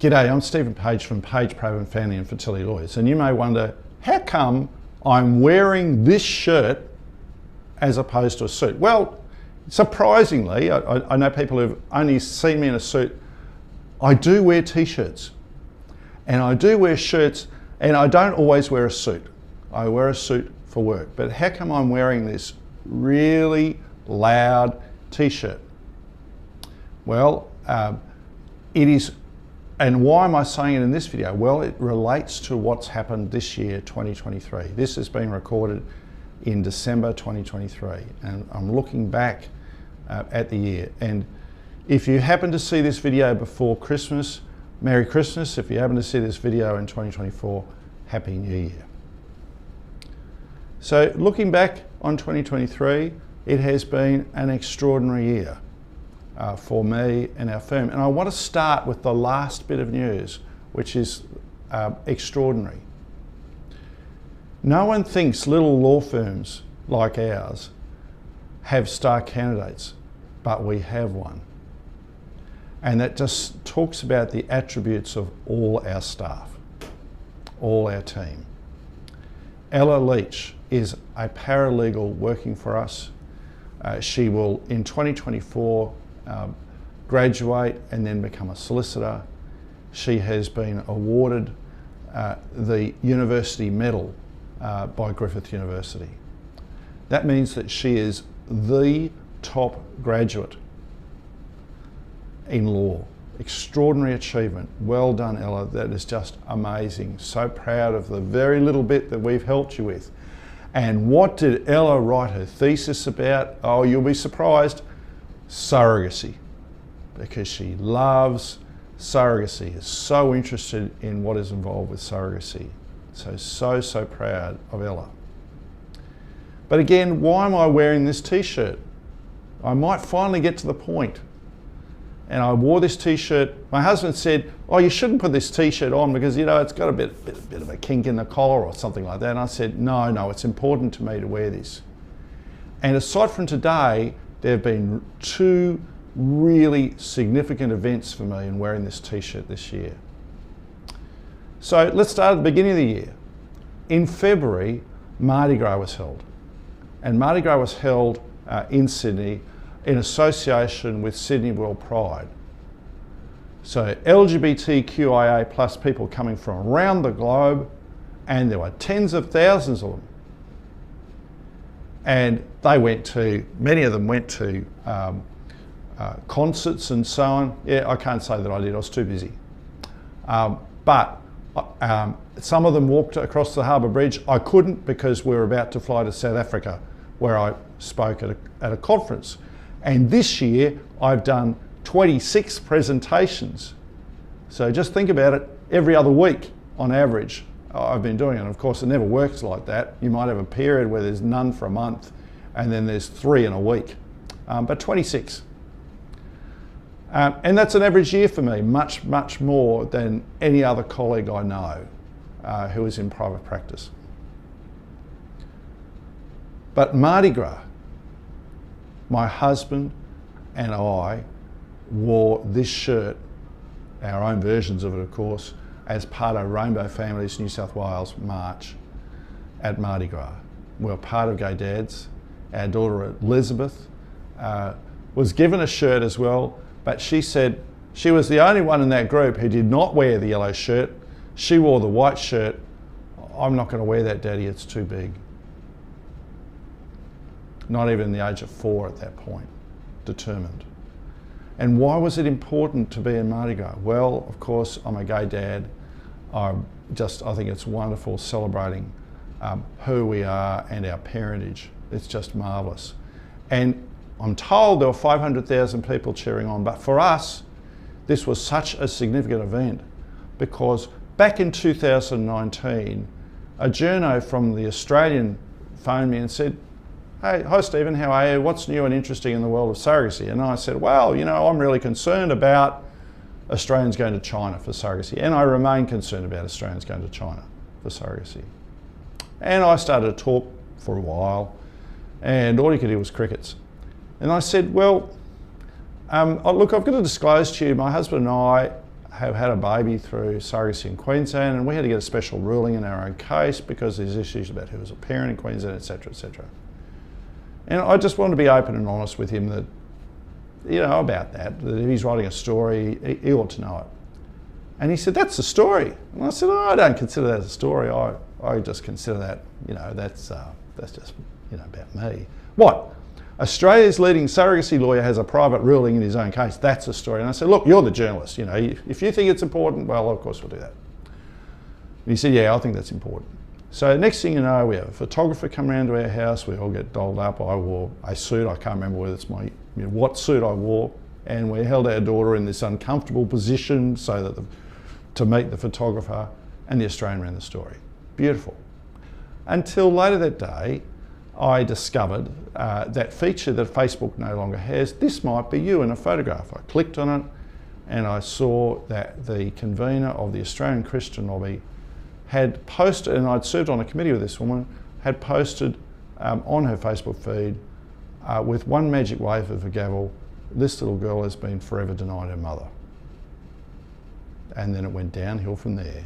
G'day, I'm Stephen Page from Page Provan Family and Fertility Lawyers, and you may wonder, how come I'm wearing this shirt as opposed to a suit? Well, surprisingly, I know people who've only seen me in a suit, I do wear t-shirts, and I do wear shirts, and I don't always wear a suit. I wear a suit for work, but how come I'm wearing this really loud t-shirt? Well, it is. And why am I saying it in this video? Well, it relates to what's happened this year, 2023. This has been recorded in December 2023, and I'm looking back at the year. And if you happen to see this video before Christmas, Merry Christmas. If you happen to see this video in 2024, Happy New Year. So looking back on 2023, it has been an extraordinary year for me and our firm. And I want to start with the last bit of news, which is extraordinary. No one thinks little law firms like ours have star candidates, but we have one. And that just talks about the attributes of all our staff, all our team. Ella Leach is a paralegal working for us. She will, in 2024, graduate and then become a solicitor. She has been awarded the University Medal by Griffith University. That means that she is the top graduate in law. Extraordinary achievement. Well done, Ella. That is just amazing. So proud of the very little bit that we've helped you with. And what did Ella write her thesis about? Oh, you'll be surprised. Surrogacy, because she loves surrogacy, is so interested in what is involved with surrogacy. So proud of Ella. But again, why am I wearing this t-shirt? I might finally get to the point. And I wore this t-shirt. My husband said, oh, you shouldn't put this t-shirt on because, you know, it's got a bit of a kink in the collar or something like that. And I said, no, it's important to me to wear this. And aside from today, there have been two really significant events for me in wearing this t-shirt this year. So let's start at the beginning of the year. In February, Mardi Gras was held. And Mardi Gras was held in Sydney in association with Sydney World Pride. So LGBTQIA plus people coming from around the globe, and there were tens of thousands of them. And they went to, many of them went to concerts and so on. Yeah, I can't say that I did, I was too busy. But some of them walked across the Harbour Bridge. I couldn't because we were about to fly to South Africa, where I spoke at a conference. And this year I've done 26 presentations. So just think about it, every other week on average I've been doing it. And of course it never works like that. You might have a period where there's none for a month and then there's 3 in a week, but 26. And that's an average year for me, much more than any other colleague I know who is in private practice. But Mardi Gras, my husband and I wore this shirt, our own versions of it of course, as part of Rainbow Families New South Wales March at Mardi Gras. We were part of Gay Dads. Our daughter Elizabeth was given a shirt as well, but she said she was the only one in that group who did not wear the yellow shirt. She wore the white shirt. I'm not going to wear that, Daddy, it's too big. Not even the age of 4 at that point, determined. And why was it important to be in Mardi Gras? Well, of course, I'm a gay dad. I think it's wonderful celebrating who we are and our parentage. It's just marvellous. And I'm told there were 500,000 people cheering on, but for us, this was such a significant event because back in 2019, a journo from the Australian phoned me and said, hey, hi Stephen, how are you? What's new and interesting in the world of surrogacy? And I said, well, you know, I'm really concerned about Australians going to China for surrogacy. And I remain concerned about Australians going to China for surrogacy. And I started to talk for a while, and all you could hear was crickets. And I said, well, look, I've got to disclose to you, my husband and I have had a baby through surrogacy in Queensland, and we had to get a special ruling in our own case because there's issues about who was a parent in Queensland, etc., etc. And I just wanted to be open and honest with him that, you know, about that if he's writing a story, he ought to know it. And he said, that's the story. And I said, oh, I don't consider that a story. I just consider that, you know, that's just, you know, about me. What? Australia's leading surrogacy lawyer has a private ruling in his own case. That's a story. And I said, look, you're the journalist. You know, if you think it's important, well, of course we'll do that. And he said, yeah, I think that's important. So next thing you know, we have a photographer come round to our house. We all get dolled up. I wore a suit. I can't remember whether it's my, you know, what suit I wore. And we held our daughter in this uncomfortable position so that to meet the photographer, and the Australian ran the story. Beautiful. Until later that day, I discovered that feature that Facebook no longer has. This might be you in a photograph. I clicked on it and I saw that the convener of the Australian Christian lobby had posted, and I'd served on a committee with this woman, had posted on her Facebook feed with one magic wave of a gavel, this little girl has been forever denied her mother. And then it went downhill from there.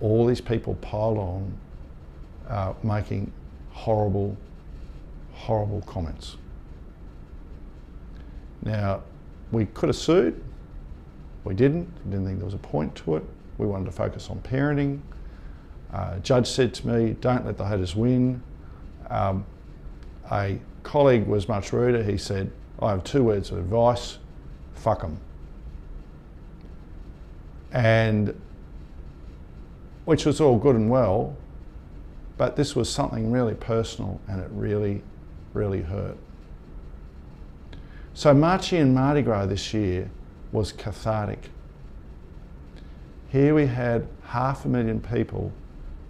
All these people piled on, making horrible, horrible comments. Now, we could have sued. We didn't. We didn't think there was a point to it. We wanted to focus on parenting. Judge said to me, don't let the haters win. A colleague was much ruder. He said, I have 2 words of advice, fuck them. And which was all good and well, but this was something really personal and it really, really hurt. So Marching in Mardi Gras this year was cathartic. Here we had 500,000 people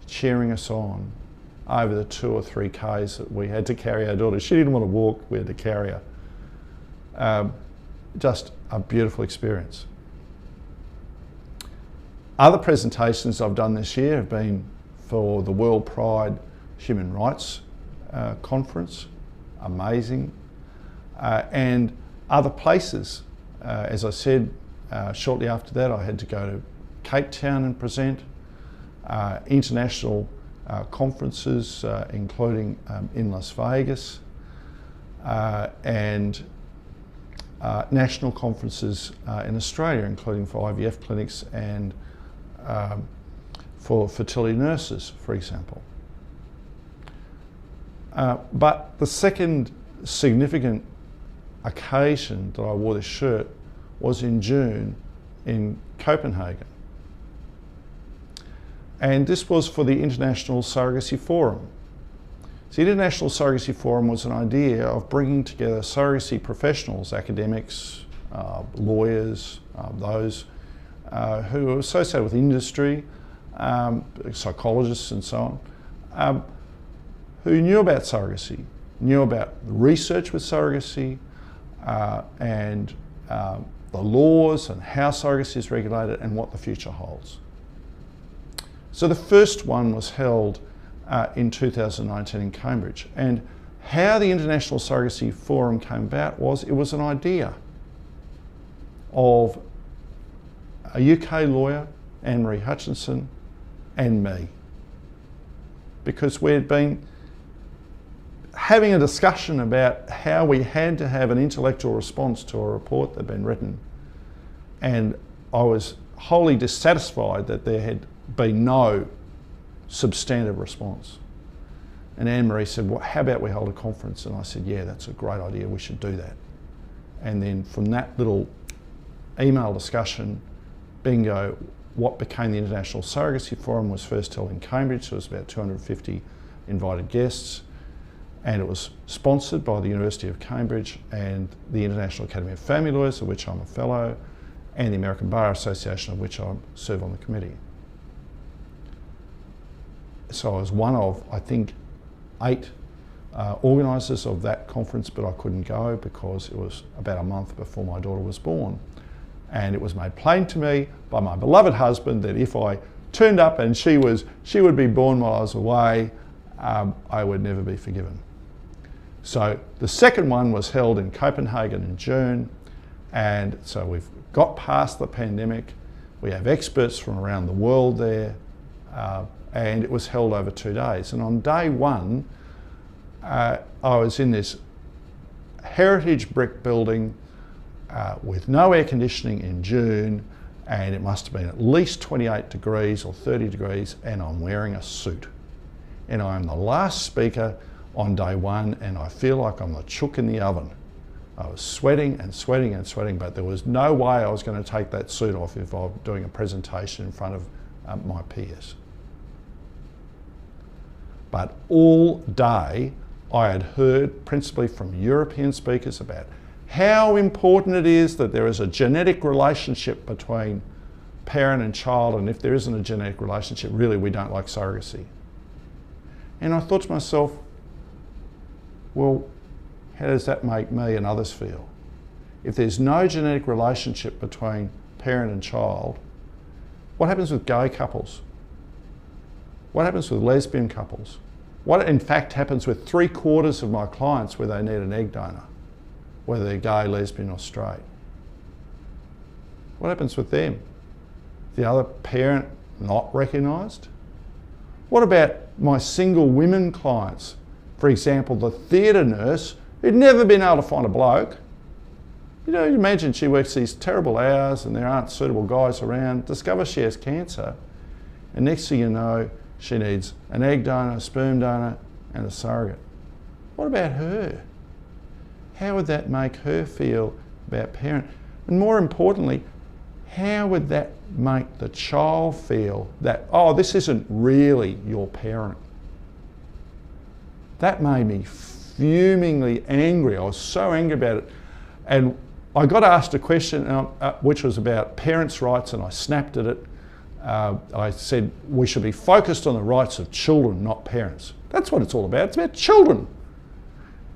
cheering us on over the 2 or 3 Ks that we had to carry our daughter. She didn't want to walk, we had to carry her. Just a beautiful experience. Other presentations I've done this year have been for the World Pride Human Rights Conference, amazing, and other places. As I said, shortly after that I had to go to Cape Town and present, international conferences including in Las Vegas, and national conferences in Australia, including for IVF clinics and for fertility nurses, for example. But the second significant occasion that I wore this shirt was in June in Copenhagen. And this was for the International Surrogacy Forum. The International Surrogacy Forum was an idea of bringing together surrogacy professionals, academics, lawyers, those who are associated with industry, psychologists and so on, who knew about surrogacy, knew about the research with surrogacy, and the laws and how surrogacy is regulated and what the future holds. So the first one was held in 2019 in Cambridge, and how the International Surrogacy Forum came about was it was an idea of a UK lawyer, Anne-Marie Hutchinson, and me, because we had been having a discussion about how we had to have an intellectual response to a report that had been written, and I was wholly dissatisfied that there had been no substantive response. And Anne-Marie said, well, how about we hold a conference? And I said, yeah, that's a great idea, we should do that. And then from that little email discussion, bingo, what became the International Surrogacy Forum was first held in Cambridge. There was about 250 invited guests, and it was sponsored by the University of Cambridge and the International Academy of Family Lawyers, of which I'm a fellow, and the American Bar Association, of which I serve on the committee. So I was one of, I think, 8 organisers of that conference, but I couldn't go because it was about a month before my daughter was born. And it was made plain to me by my beloved husband that if I turned up and she would be born while I was away, I would never be forgiven. So the second one was held in Copenhagen in June, and so we've got past the pandemic. We have experts from around the world there, and it was held over 2 days. And on day one, I was in this heritage brick building with no air conditioning in June, and it must have been at least 28 degrees or 30 degrees, and I'm wearing a suit. And I'm the last speaker on day one, and I feel like I'm the chook in the oven. I was sweating and sweating and sweating, but there was no way I was going to take that suit off if I was doing a presentation in front of my peers. But all day I had heard, principally from European speakers, about how important it is that there is a genetic relationship between parent and child, and if there isn't a genetic relationship, really we don't like surrogacy. And I thought to myself, well, how does that make me and others feel? If there's no genetic relationship between parent and child, what happens with gay couples? What happens with lesbian couples? What in fact happens with 3/4 of my clients where they need an egg donor, whether they're gay, lesbian or straight? What happens with them? The other parent not recognised? What about my single women clients? For example, the theatre nurse who'd never been able to find a bloke. You know, imagine she works these terrible hours and there aren't suitable guys around, discovers she has cancer, and next thing you know, she needs an egg donor, a sperm donor, and a surrogate. What about her? How would that make her feel about parent? And more importantly, how would that make the child feel that, oh, this isn't really your parent? That made me fumingly angry. I was so angry about it. And I got asked a question which was about parents' rights, and I snapped at it. I said we should be focused on the rights of children, not parents. That's what it's all about. It's about children.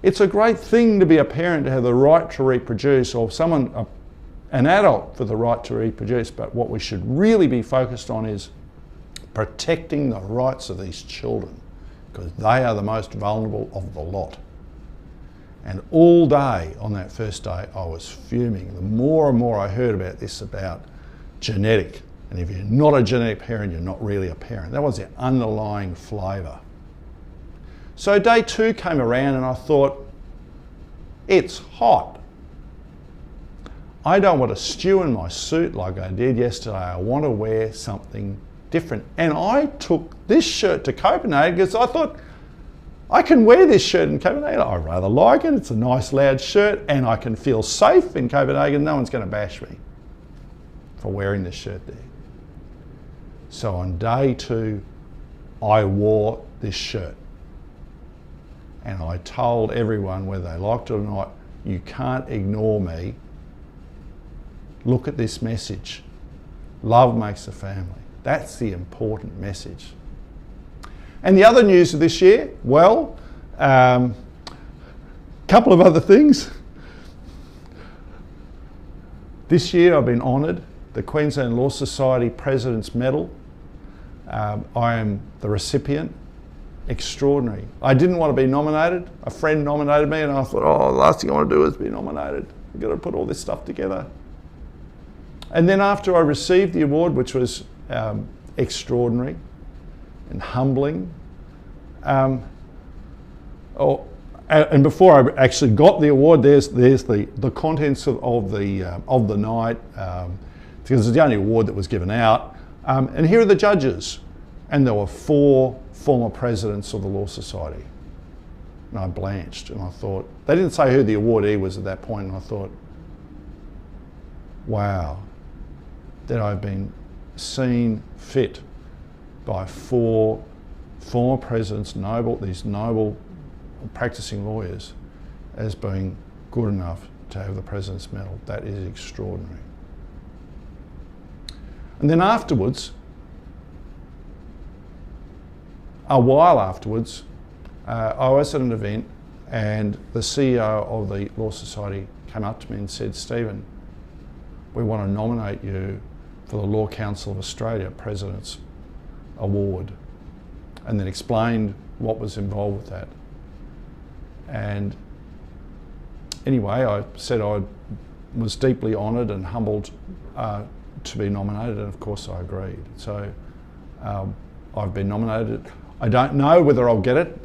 It's a great thing to be a parent, to have the right to reproduce, or an adult for the right to reproduce, but what we should really be focused on is protecting the rights of these children, because they are the most vulnerable of the lot. And all day on that first day I was fuming. The more and more I heard about this, about genetic, and if you're not a genetic parent, you're not really a parent. That was the underlying flavour. So day 2 came around and I thought, it's hot. I don't want to stew in my suit like I did yesterday. I want to wear something different. And I took this shirt to Copenhagen because I thought, I can wear this shirt in Copenhagen. I rather like it. It's a nice loud shirt and I can feel safe in Copenhagen. No one's going to bash me for wearing this shirt there. So on day 2, I wore this shirt. And I told everyone, whether they liked it or not, you can't ignore me. Look at this message. Love makes a family. That's the important message. And the other news of this year, well, a couple of other things. This year I've been honoured, the Queensland Law Society President's Medal. I am the recipient. Extraordinary. I didn't want to be nominated. A friend nominated me and I thought, oh, the last thing I want to do is be nominated. I've got to put all this stuff together. And then after I received the award, which was extraordinary and humbling, and before I actually got the award, there's the contents of the night, because it's the only award that was given out. And here are the judges, and there were 4 former presidents of the Law Society. And I blanched and I thought, they didn't say who the awardee was at that point, and I thought, wow, that I've been seen fit by 4 former presidents, these noble practicing lawyers, as being good enough to have the President's Medal. That is extraordinary. And then afterwards, a while afterwards, I was at an event and the CEO of the Law Society came up to me and said, Stephen, we want to nominate you for the Law Council of Australia President's Award, and then explained what was involved with that. And anyway, I said I was deeply honoured and humbled to be nominated, and of course I agreed. So I've been nominated. I don't know whether I'll get it.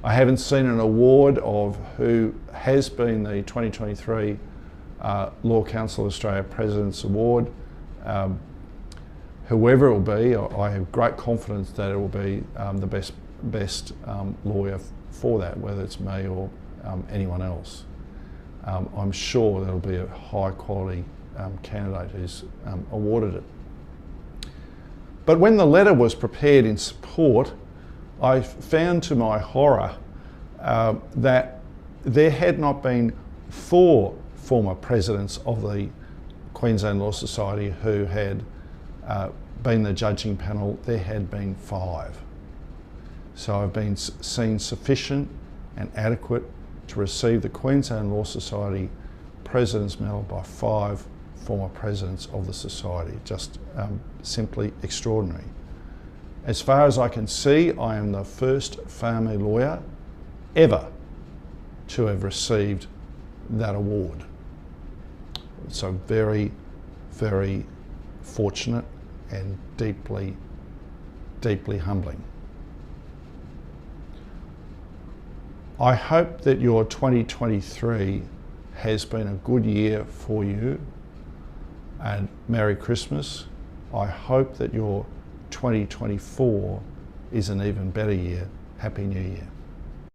I haven't seen an award of who has been the 2023 Law Council Australia President's Award. Whoever it will be, I have great confidence that it will be the best lawyer for that, whether it's me or anyone else. I'm sure there'll be a high quality candidate who's awarded it. But when the letter was prepared in support, I found to my horror that there had not been 4 former presidents of the Queensland Law Society who had been the judging panel. There had been 5. So I've been seen sufficient and adequate to receive the Queensland Law Society President's Medal by 5 former presidents of the Society. Just simply extraordinary. As far as I can see, I am the first family lawyer ever to have received that award. So very, very fortunate and deeply, deeply humbling. I hope that your 2023 has been a good year for you, and Merry Christmas. I hope that your 2024 is an even better year. Happy New Year.